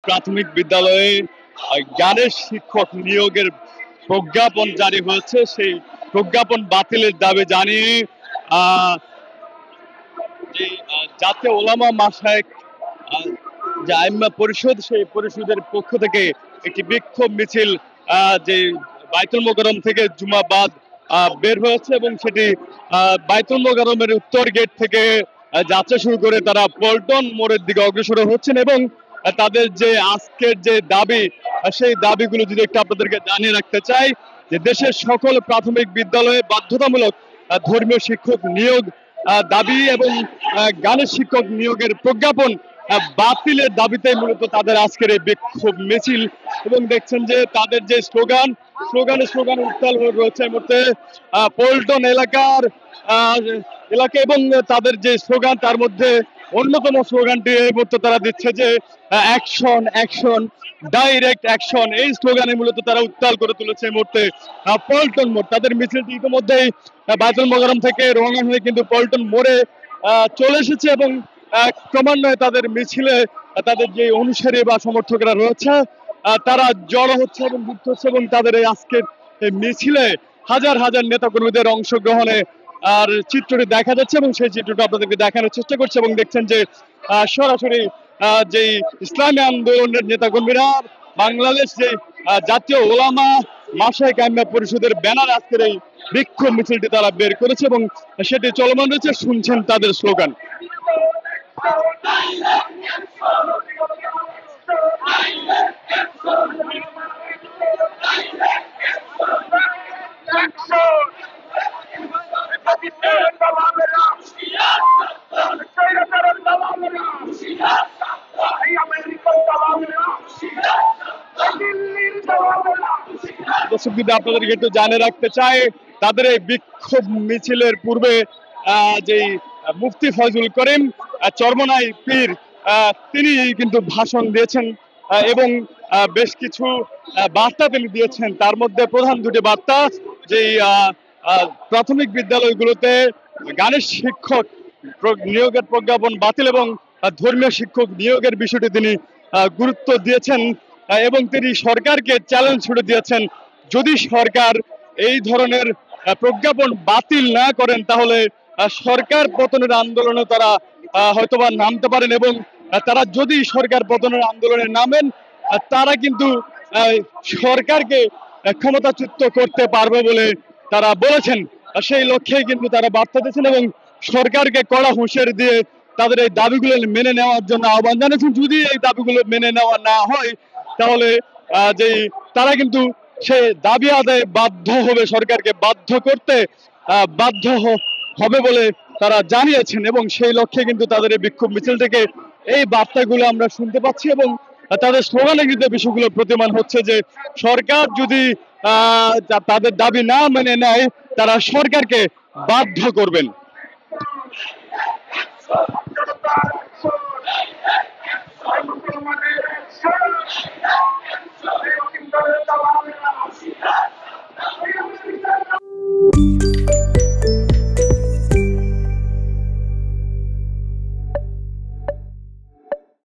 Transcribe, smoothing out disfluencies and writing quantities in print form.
প্রাথমিক বিদ্যালয়ে গানের শিক্ষক নিয়োগের প্রজ্ঞাপন জারি হয়েছে। সেই প্রজ্ঞাপন বাতিলের দাবি জানিয়ে যে জাতীয় ওলামা মাশায়েখ যে আইম্মা পরিষদ, সেই পরিষদের পক্ষ থেকে একটি বিক্ষোভ মিছিল যে বাইতুল মোকাররম থেকে জুমাবাদ বের হয়েছে এবং সেটি বাইতুল মোকাররমের উত্তর গেট থেকে যাত্রা শুরু করে তারা পল্টন মোড়ের দিকে অগ্রসর হচ্ছেন এবং তাদের যে আজকের যে দাবি, সেই দাবিগুলো যদি একটু আপনাদেরকে জানিয়ে রাখতে চাই যে দেশের সকল প্রাথমিক বিদ্যালয়ে বাধ্যতামূলক ধর্মীয় শিক্ষক নিয়োগ দাবি এবং গানের শিক্ষক নিয়োগের প্রজ্ঞাপন বাতিলের দাবিতে মূলত তাদের আজকের এই বিক্ষোভ মিছিল। এবং দেখছেন যে তাদের যে স্লোগানে উত্তাল হয়ে রয়েছে এই মুহূর্তে পল্টন এলাকা এবং তাদের যে স্লোগান, তার মধ্যে অন্যতম স্লোগানটি এই মুহূর্তে তারা দিচ্ছে যে অ্যাকশন অ্যাকশন ডাইরেক্ট অ্যাকশন। এই স্লোগানে মূলত তারা উত্তাল করে তুলেছে এই মুহূর্তে পল্টন মোড়। তাদের মিছিলটি ইতিমধ্যেই বাইতুল মোকাররম থেকে রওনা হয়ে কিন্তু পল্টন মোড়ে চলে এসেছে এবং ক্রমান্বয়ে তাদের মিছিলে তাদের যে অনুসারী বা সমর্থকরা রয়েছে তারা জড়ো হচ্ছে এবং যুক্ত হচ্ছে এবং তাদের এই আজকের মিছিলে হাজার হাজার নেতাকর্মীদের অংশগ্রহণে আর চিত্রটি দেখা যাচ্ছে এবং সেই চিত্রটা আপনাদেরকে দেখানোর চেষ্টা করছে। এবং দেখছেন যে সরাসরি যে ইসলামী আন্দোলনের নেতাকর্মীরা বাংলাদেশ যে জাতীয় ওলামা মাশায়েখ আইম্মা পরিষদের ব্যানার আজকের এই বিক্ষোভ মিছিলটি তারা বের করেছে এবং সেটি চলমান রয়েছে। শুনছেন তাদের স্লোগান। আপনাদেরকে একটু জানিয়ে রাখতে চাই তাদের এই বিক্ষোভ মিছিলের পূর্বে যেই মুফতি ফয়জুল করিম চরমনাই পীর তিনি কিন্তু ভাষণ দিয়েছেন এবং বেশ কিছু বার্তা তিনি দিয়েছেন। তার মধ্যে প্রধান দুটি বার্তা, যেই প্রাথমিক বিদ্যালয়গুলোতে গানের শিক্ষক নিয়োগের প্রজ্ঞাপন বাতিল এবং ধর্মীয় শিক্ষক নিয়োগের বিষয়টি তিনি গুরুত্ব দিয়েছেন এবং তিনি সরকারকে চ্যালেঞ্জ ছুড়ে দিয়েছেন, যদি সরকার এই ধরনের প্রজ্ঞাপন বাতিল না করেন তাহলে সরকার পতনের আন্দোলনে তারা হয়তোবা নামতে পারেন এবং তারা যদি সরকার পতনের আন্দোলনে নামেন তারা কিন্তু সরকারকে ক্ষমতাচ্যুত করতে পারবে বলে তারা বলেছেন। সেই লক্ষ্যে কিন্তু তারা বার্তা দিয়েছেন এবং সরকারকে কড়া হুঁশিয়ারি দিয়ে তাদের এই দাবিগুলো মেনে নেওয়ার জন্য আহ্বান জানিয়েছেন। যদি এই দাবিগুলো মেনে নেওয়া না হয় তাহলে যে তারা কিন্তু সে দাবি আদায়ে বাধ্য হবে, সরকারকে বাধ্য করতে বাধ্য হবে বলে তারা জানিয়েছেন এবং সেই লক্ষ্যে কিন্তু তাদের এই বিক্ষোভ মিছিল থেকে এই বার্তাগুলো আমরা শুনতে পাচ্ছি এবং তাদের স্লোগানে কিন্তু বিষয়গুলো প্রতিমান হচ্ছে যে সরকার যদি তাদের দাবি না মেনে নেয় তারা সরকারকে বাধ্য করবেন।